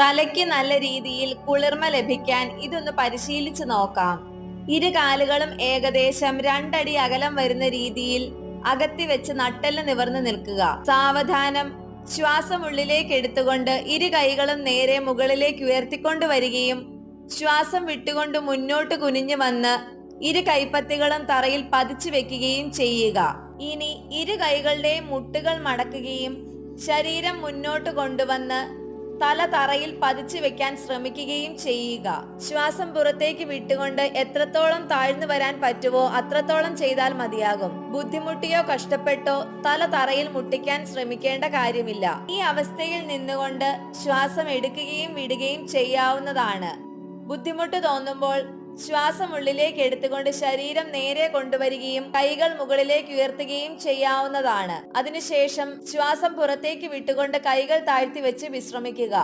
തലയ്ക്ക് നല്ല രീതിയിൽ കുളിർമ ലഭിക്കാൻ ഇതൊന്ന് പരിശീലിച്ചു നോക്കാം. ഇരു കാലുകളും ഏകദേശം 2 അടി അകലം വരുന്ന രീതിയിൽ അകത്തി വെച്ച് നട്ടെല്ല് നിവർന്ന് നിൽക്കുക. സാവധാനം ശ്വാസം ഉള്ളിലേക്ക് എടുത്തുകൊണ്ട് ഇരു കൈകളും നേരെ മുകളിലേക്ക് ഉയർത്തിക്കൊണ്ട് വരികയും ശ്വാസം വിട്ടുകൊണ്ട് മുന്നോട്ട് കുനിഞ്ഞു വന്ന് ഇരു കൈപ്പത്തികളും തറയിൽ പതിച്ചു വെക്കുകയും ചെയ്യുക. ഇനി ഇരു കൈകളുടെയും മുട്ടുകൾ മടക്കുകയും ശരീരം മുന്നോട്ട് കൊണ്ടുവന്ന് തല തറയിൽ പതിച്ചു വെക്കാൻ ശ്രമിക്കുകയും ചെയ്യുക. ശ്വാസം പുറത്തേക്ക് വിട്ടുകൊണ്ട് എത്രത്തോളം താഴ്ന്നു വരാൻ പറ്റുമോ അത്രത്തോളം ചെയ്താൽ മതിയാകും. ബുദ്ധിമുട്ടിയോ കഷ്ടപ്പെട്ടോ തല തറയിൽ മുട്ടിക്കാൻ ശ്രമിക്കേണ്ട കാര്യമില്ല. ഈ അവസ്ഥയിൽ നിന്നുകൊണ്ട് ശ്വാസം എടുക്കുകയും വിടുകയും ചെയ്യാവുന്നതാണ്. ബുദ്ധിമുട്ട് തോന്നുമ്പോൾ ശ്വാസം ഉള്ളിലേക്ക് എടുത്തുകൊണ്ട് ശരീരം നേരെ കൊണ്ടുവരികയും കൈകൾ മുകളിലേക്ക് ഉയർത്തുകയും ചെയ്യാവുന്നതാണ്. അതിനുശേഷം ശ്വാസം പുറത്തേക്ക് വിട്ടുകൊണ്ട് കൈകൾ താഴ്ത്തി വെച്ച് വിശ്രമിക്കുക.